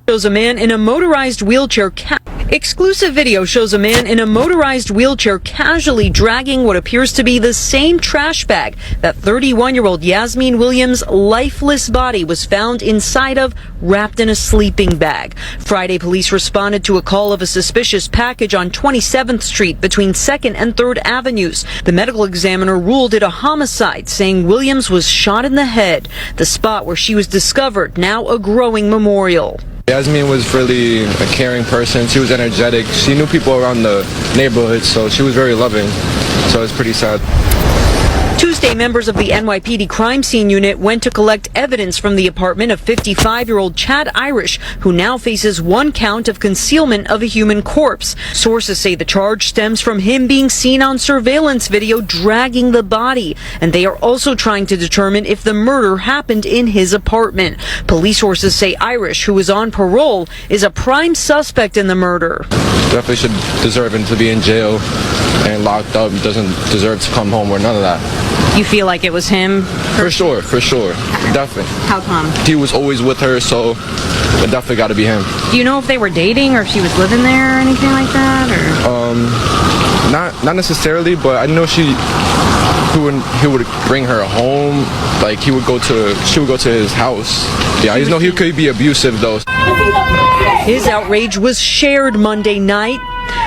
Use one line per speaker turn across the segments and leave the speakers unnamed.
Shows a man in a motorized wheelchair. Exclusive video shows a man in a motorized wheelchair casually dragging what appears to be the same trash bag that 31-year-old Yasmin Williams' lifeless body was found inside of, wrapped in a sleeping bag. Friday, police responded to a call of a suspicious package on 27th Street between 2nd and 3rd Avenues. The medical examiner ruled it a homicide, saying Williams was shot in the head. The spot where she was discovered, now a growing memorial.
Yasmin was really a caring person. She was energetic. She knew people around the neighborhood, so she was very loving. So it's pretty sad.
Tuesday, members of the NYPD crime scene unit went to collect evidence from the apartment of 55-year-old Chad Irish, who now faces 1 count of concealment of a human corpse. Sources say the charge stems from him being seen on surveillance video dragging the body, and they are also trying to determine if the murder happened in his apartment. Police sources say Irish, who is on parole, is a prime suspect in the murder.
Definitely should deserve him to be in jail and locked up. He doesn't deserve to come home or none of that.
You feel like it was him?
For sure, definitely.
How come?
He was always with her, so it definitely got to be him.
Do you know if they were dating or if she was living there or anything like that? Or
Not necessarily, but I know he would bring her home. Like she would go to his house. Yeah, I just know he could be abusive though.
His outrage was shared Monday night.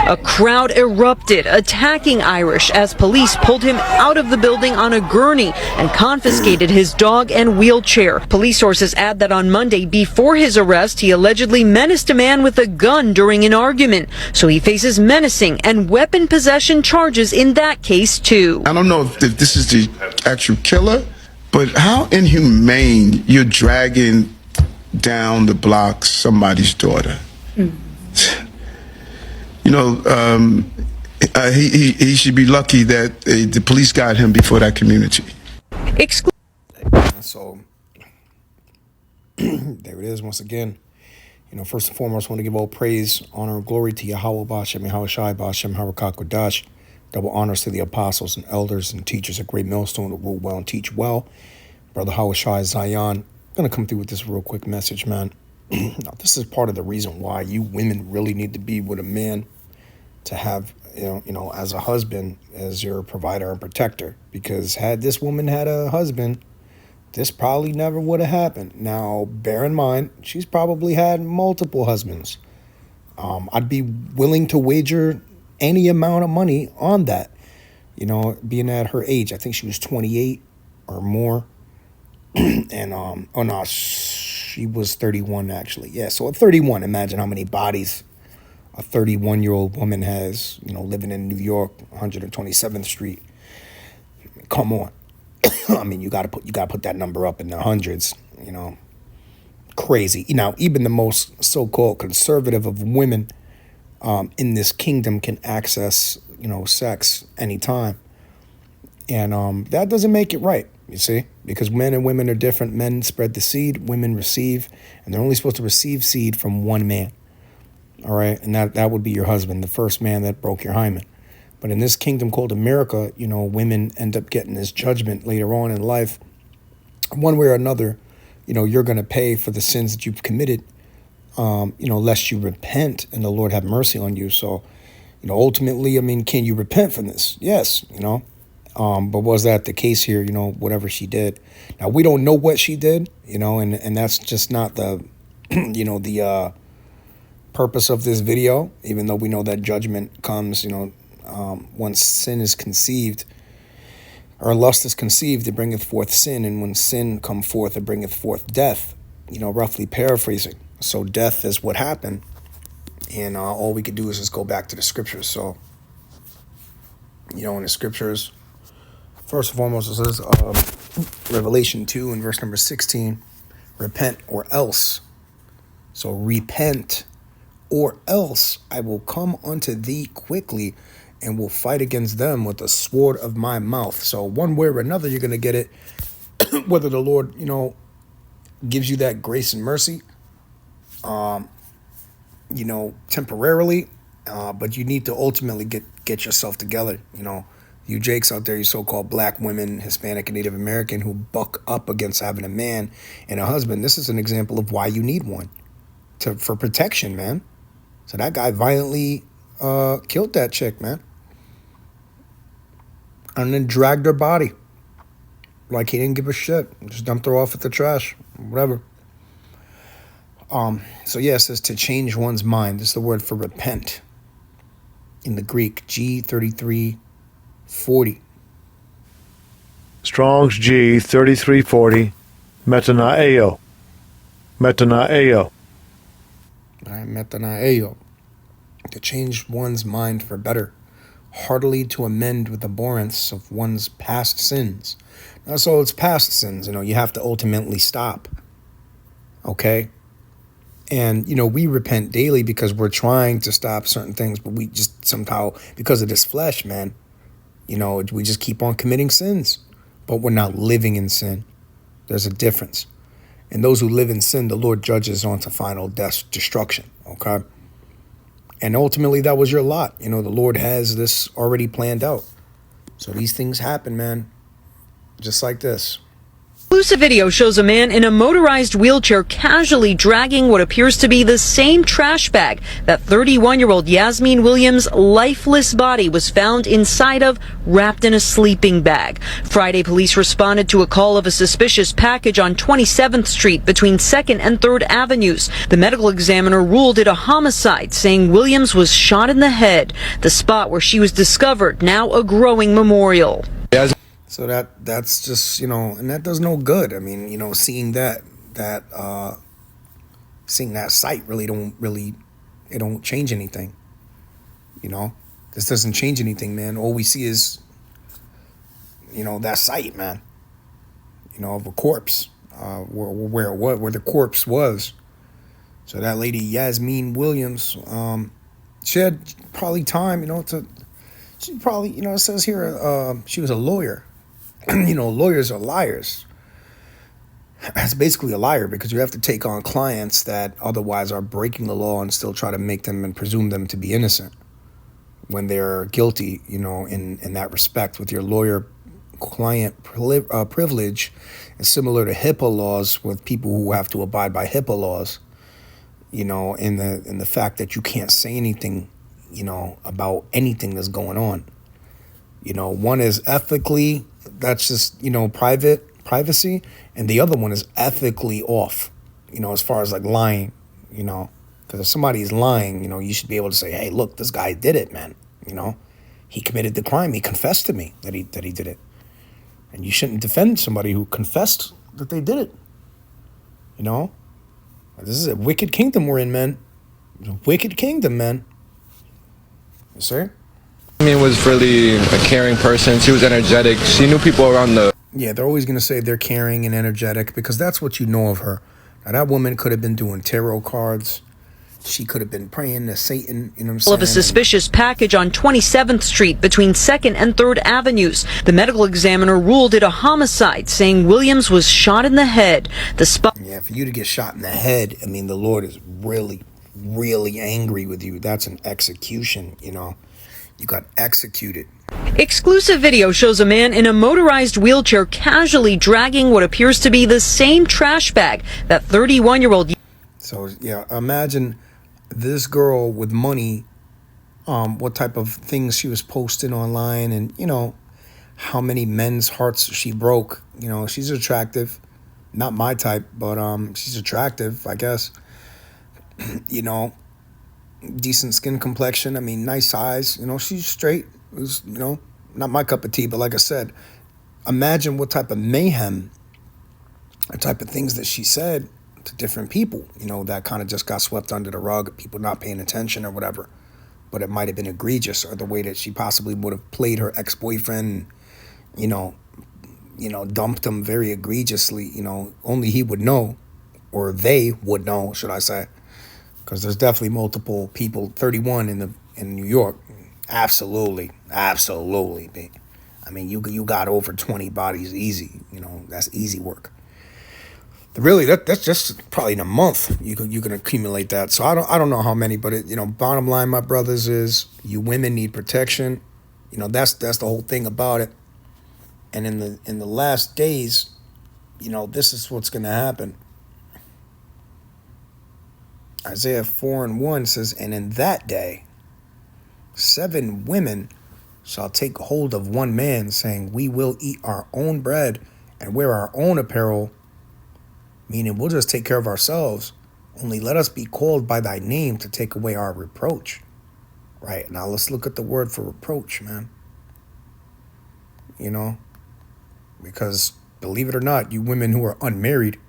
A crowd erupted, attacking Irish as police pulled him out of the building on a gurney and confiscated his dog and wheelchair. Police sources add that on Monday, before his arrest, he allegedly menaced a man with a gun during an argument. So he faces menacing and weapon possession charges in that case, too.
I don't know if this is the actual killer, but how inhumane you're dragging down the block somebody's daughter. You know, he should be lucky that the police got him before that community.
So there it is once again. You know, first and foremost, I want to give all praise, honor, and glory to Yahweh Bashem, Yahweh Shai Bashem, Harakak. Double honors to the apostles and elders and teachers, a great millstone to rule well and teach well. Brother Yahweh Shai Zion. I'm going to come through with this real quick message, man. Now, this is part of the reason why you women really need to be with a man to have, you know, as a husband, as your provider and protector. Because had this woman had a husband, this probably never would have happened. Now, bear in mind, she's probably had multiple husbands. I'd be willing to wager any amount of money on that. You know, being at her age, I think she was 28 or more. And, oh no, she was 31 actually. Yeah, so at 31, imagine how many bodies a 31-year-old woman has, you know, living in New York, 127th Street. Come on. I mean, you gotta put that number up in the hundreds, you know. Crazy. Now, even the most so-called conservative of women in this kingdom can access, you know, sex anytime. And that doesn't make it right, you see, because men and women are different. Men spread the seed, women receive, and they're only supposed to receive seed from one man. All right, and that would be your husband, the first man that broke your hymen. But in this kingdom called America, you know, women end up getting this judgment later on in life. One way or another, you know, you're going to pay for the sins that you've committed, you know, lest you repent and the Lord have mercy on you. So, you know, ultimately, I mean, can you repent from this? Yes, you know. But was that the case here, you know, whatever she did? Now, we don't know what she did, you know, and that's just not the, you know, the purpose of this video, even though we know that judgment comes, you know, once sin is conceived, or lust is conceived, it bringeth forth sin, and when sin come forth, it bringeth forth death, you know, roughly paraphrasing. So death is what happened, and all we could do is just go back to the scriptures. So, you know, in the scriptures, first and foremost, it says, Revelation 2 and verse number 16, repent or else. So repent or else I will come unto thee quickly and will fight against them with the sword of my mouth. So one way or another, you're going to get it, whether the Lord, you know, gives you that grace and mercy, you know, temporarily, but you need to ultimately get yourself together. You know, you Jakes out there, you so-called black women, Hispanic and Native American, who buck up against having a man and a husband. This is an example of why you need one. for protection, man. So that guy violently killed that chick, man, and then dragged her body like he didn't give a shit. Just dumped her off at the trash, whatever. So yeah, it says to change one's mind. This is the word for repent in the Greek, G3340.
Strong's G 3340, metanaeo. Metanaeo.
All right, metanaeo. To change one's mind for better, heartily to amend with abhorrence of one's past sins. Now, so it's past sins, you have to ultimately stop. Okay? And, we repent daily because we're trying to stop certain things, but we just somehow, because of this flesh, man, we just keep on committing sins, but we're not living in sin. There's a difference. And those who live in sin, the Lord judges on to final destruction, okay? And ultimately, that was your lot. The Lord has this already planned out. So these things happen, man, just like this.
Exclusive video shows a man in a motorized wheelchair casually dragging what appears to be the same trash bag that 31-year-old Yasmin Williams' lifeless body was found inside of, wrapped in a sleeping bag. Friday, police responded to a call of a suspicious package on 27th Street between 2nd and 3rd Avenues. The medical examiner ruled it a homicide, saying Williams was shot in the head. The spot where she was discovered, now a growing memorial.
So that's just, and that does no good. I mean, seeing that sight it don't change anything. This doesn't change anything, man. All we see is, that sight, man, of a corpse, where the corpse was. So that lady, Yasmin Williams, she had probably time, she probably, it says here, she was a lawyer. Lawyers are liars. That's basically a liar, because you have to take on clients that otherwise are breaking the law and still try to make them and presume them to be innocent when they're guilty, in that respect. With your lawyer-client privilege, is similar to HIPAA laws with people who have to abide by HIPAA laws, in the fact that you can't say anything, about anything that's going on. One is ethically, that's just, privacy, and the other one is ethically off, as far as like lying, because if somebody's lying, you should be able to say, hey, look, this guy did it, man. He committed the crime. He confessed to me that he did it. And you shouldn't defend somebody who confessed that they did it. This is a wicked kingdom we're in, man. It's a wicked kingdom, man. You see?
Was really a caring person. She was energetic. She knew people around the...
Yeah, they're always going to say they're caring and energetic because that's what you know of her. Now, that woman could have been doing tarot cards. She could have been praying to Satan, you know what I'm saying?
Of a suspicious package on 27th Street between 2nd and 3rd Avenues. The medical examiner ruled it a homicide, saying Williams was shot in the head. The spot...
Yeah, for you to get shot in the head, the Lord is really, really angry with you. That's an execution, You got executed.
Exclusive video shows a man in a motorized wheelchair casually dragging what appears to be the same trash bag that 31-year-old...
So, yeah, imagine this girl with money, what type of things she was posting online and, how many men's hearts she broke. She's attractive. Not my type, but she's attractive, I guess. Decent skin complexion. Nice eyes. She's straight. It was, not my cup of tea, but like I said, imagine what type of mayhem, the type of things that she said to different people, that kind of just got swept under the rug, people not paying attention or whatever. But it might have been egregious, or the way that she possibly would have played her ex-boyfriend, dumped him very egregiously, only he would know, or they would know, should I say. Because there's definitely multiple people, 31 in New York. Absolutely. You got over 20 bodies easy. That's easy work. Really, that's just probably in a month you can accumulate that. So I don't know how many, but bottom line, my brothers, is you women need protection. That's the whole thing about it. And in the last days, this is what's going to happen. Isaiah 4:1 says, and in that day, 7 women shall take hold of one man, saying, we will eat our own bread and wear our own apparel, meaning we'll just take care of ourselves. Only let us be called by thy name to take away our reproach. Right, now let's look at the word for reproach, man. Because believe it or not, you women who are unmarried,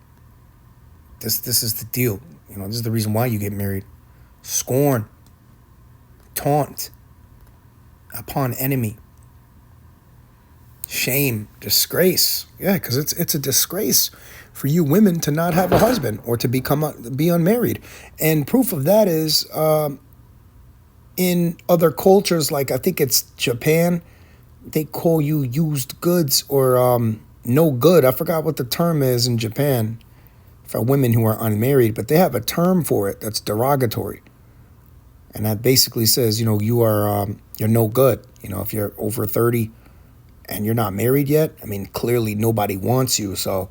this is the deal. This is the reason why you get married. Scorn, taunt upon enemy, shame, disgrace. Yeah, because it's a disgrace for you women to not have a husband or to be unmarried. And proof of that is in other cultures, like I think it's Japan, they call you used goods or no good. I forgot what the term is in Japan for women who are unmarried, but they have a term for it that's derogatory. And that basically says, you're no good. If you're over 30 and you're not married yet, I mean, clearly nobody wants you. So,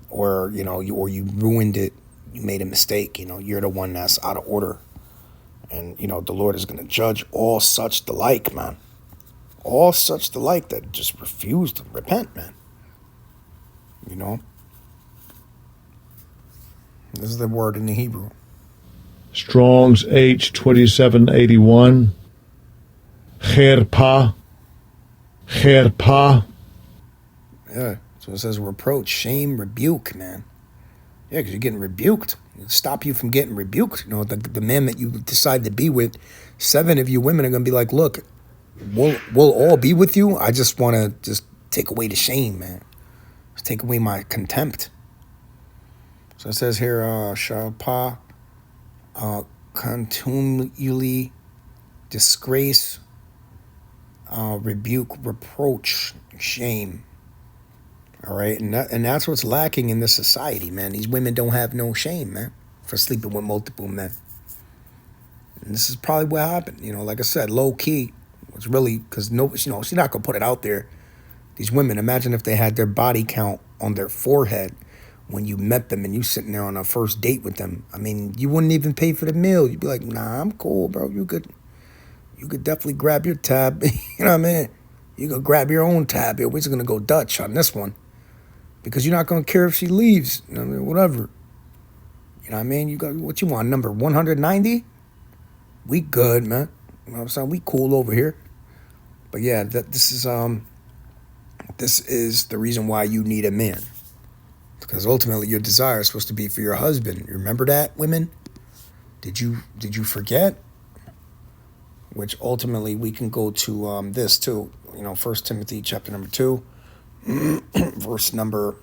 or you ruined it. You made a mistake. You're the one that's out of order. And, the Lord is going to judge all such the like, man. All such the like that just refuse to repent, man. This is the word in the Hebrew.
Strong's H2781. Cherpa. Cherpa.
Yeah, so it says reproach, shame, rebuke, man. Yeah, because you're getting rebuked. It'll stop you from getting rebuked. The man that you decide to be with, 7 of you women are going to be like, look, we'll all be with you. I just want to just take away the shame, man. Just take away my contempt. So it says here, sharpa, continually disgrace, rebuke, reproach, shame. All right, and that's what's lacking in this society, man. These women don't have no shame, man, for sleeping with multiple men. And this is probably what happened. Like I said, low key. It's really because she's not gonna put it out there. These women, imagine if they had their body count on their forehead when you met them and you sitting there on a first date with them. I mean, you wouldn't even pay for the meal. You'd be like, nah, I'm cool, bro. You could definitely grab your tab. You know what I mean? You could grab your own tab. We're just gonna go Dutch on this one. Because you're not gonna care if she leaves. Whatever. You know what I mean? You got what you want, number 190? We good, man. You know what I'm saying? We cool over here. But yeah, this is the reason why you need a man. Because ultimately your desire is supposed to be for your husband. You remember that, women? Did you forget? Which ultimately we can go to this too. 1 Timothy chapter number 2, verse number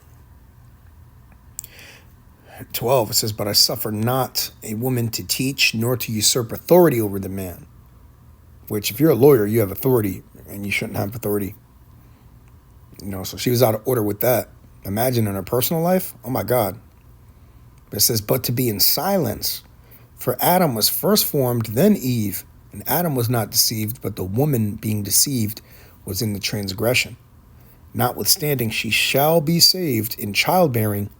12. It says, but I suffer not a woman to teach, nor to usurp authority over the man. Which, if you're a lawyer, you have authority, and you shouldn't have authority. So she was out of order with that. Imagine in her personal life. Oh my God. But it says, but to be in silence. For Adam was first formed, then Eve. And Adam was not deceived, but the woman being deceived was in the transgression. Notwithstanding, she shall be saved in childbearing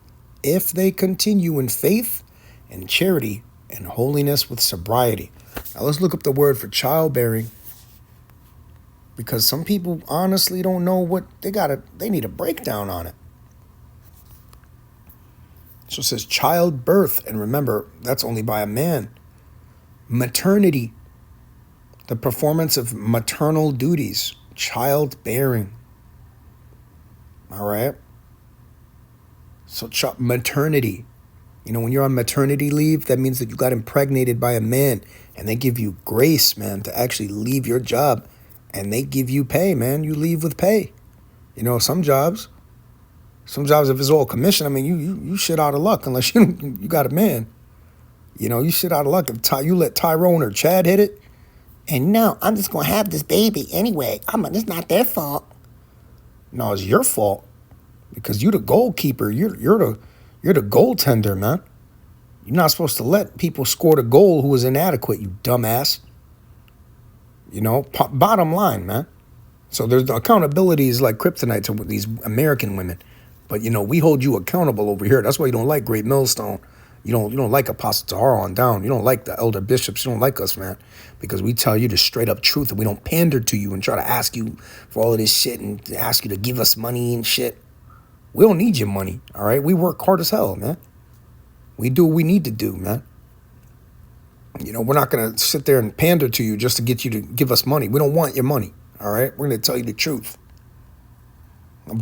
if they continue in faith and charity and holiness with sobriety. Now let's look up the word for childbearing, because some people honestly don't know what they need a breakdown on it. So it says childbirth, and remember, that's only by a man. Maternity, the performance of maternal duties, childbearing. All right? So maternity. When you're on maternity leave, that means that you got impregnated by a man, and they give you grace, man, to actually leave your job, and they give you pay, man. You leave with pay. Some jobs, if it's all commission, I mean, you shit out of luck unless you got a man. You shit out of luck if you let Tyrone or Chad hit it, and no, I'm just gonna have this baby anyway. It's not their fault. No, it's your fault, because you're the goalkeeper. You're the goaltender, man. You're not supposed to let people score the goal who is inadequate, you dumbass. Bottom line, man. So there's the accountability is like kryptonite to these American women. But, we hold you accountable over here. That's why you don't like Great Millstone. You don't like Apostle Tahar on down. You don't like the elder bishops. You don't like us, man, because we tell you the straight up truth and we don't pander to you and try to ask you for all of this shit and ask you to give us money and shit. We don't need your money, all right? We work hard as hell, man. We do what we need to do, man. You know, we're not going to sit there and pander to you just to get you to give us money. We don't want your money, all right? We're going to tell you the truth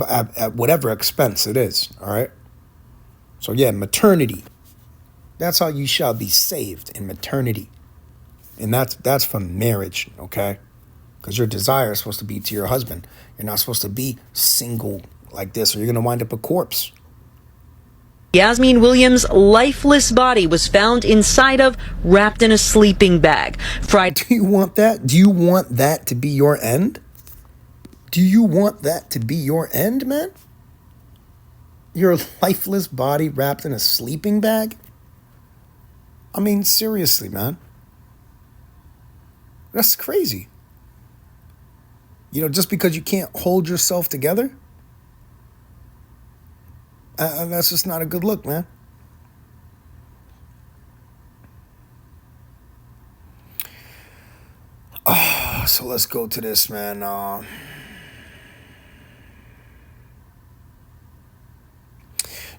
at whatever expense it is, all right? So, yeah, maternity. That's how you shall be saved, in maternity. And that's from marriage, okay? Because your desire is supposed to be to your husband. You're not supposed to be single like this, or you're going to wind up a corpse.
Yasmin Williams' lifeless body was found inside of, wrapped in a sleeping bag. Friday.
Do you want that? Do you want that to be your end? Do you want that to be your end, man? Your lifeless body wrapped in a sleeping bag? I mean, seriously, man. That's crazy. You know, just because you can't hold yourself together? That's just not a good look, man. So let's go to this, man.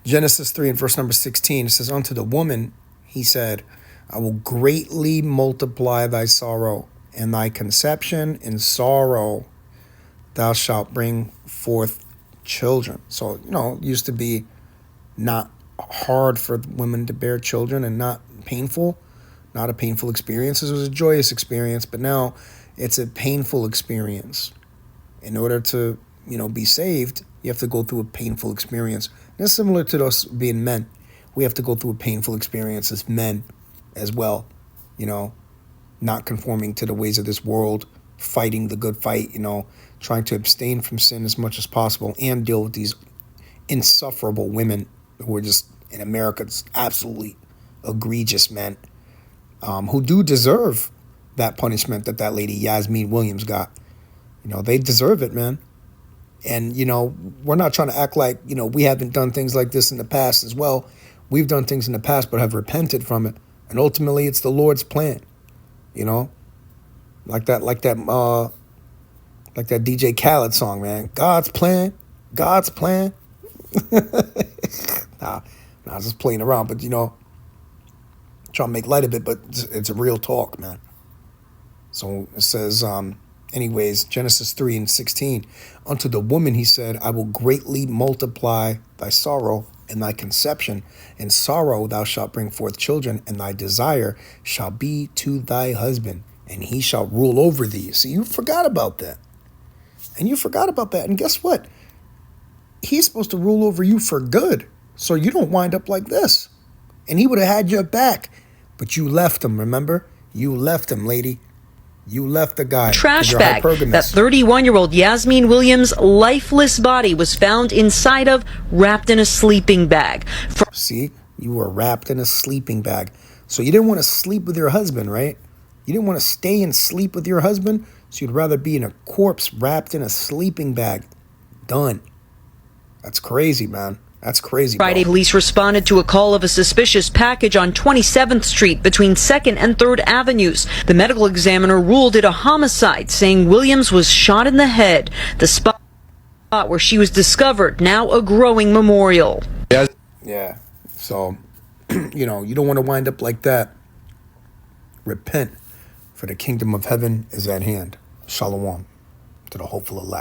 Genesis 3 and verse number 16, it says, unto the woman, he said, I will greatly multiply thy sorrow, and thy conception in sorrow thou shalt bring forth children. So, you know, it used to be not hard for women to bear children and not painful, not a painful experience. It was a joyous experience, but now it's a painful experience. In order to, you know, be saved, you have to go through a painful experience. And it's similar to us being men. We have to go through a painful experience as men as well, you know, not conforming to the ways of this world, fighting the good fight, you know, trying to abstain from sin as much as possible and deal with these insufferable women who are just, in America, it's absolutely egregious men, who do deserve that punishment that lady Yasmin Williams got. You know, they deserve it, man. And, you know, we're not trying to act like, you know, we haven't done things like this in the past as well. We've done things in the past but have repented from it. And ultimately, it's the Lord's plan, you know, like that DJ Khaled song, man. God's plan, God's plan. nah, just playing around, but you know, trying to make light of it, but it's a real talk, man. So it says, anyways, Genesis 3 and 16, unto the woman he said, I will greatly multiply thy sorrow and thy conception. In sorrow thou shalt bring forth children, and thy desire shall be to thy husband, and he shall rule over thee. See, you forgot about that. And you forgot about that. And guess what? He's supposed to rule over you for good, so you don't wind up like this. And he would have had your back, but you left him, remember? You left him, lady. You left the guy.
Trash bag that 31-year-old Yasmin Williams' lifeless body was found inside of, wrapped in a sleeping bag.
See, you were wrapped in a sleeping bag. So you didn't want to sleep with your husband, right? You didn't want to stay and sleep with your husband, so you'd rather be in a corpse wrapped in a sleeping bag. Done. That's crazy, man. That's crazy, bro.
Friday, police responded to a call of a suspicious package on 27th Street between 2nd and 3rd Avenues. The medical examiner ruled it a homicide, saying Williams was shot in the head. The spot where she was discovered, now a growing memorial.
Yeah. So, you know, you don't want to wind up like that. Repent, for the kingdom of heaven is at hand. Shalom to the hopeful elect.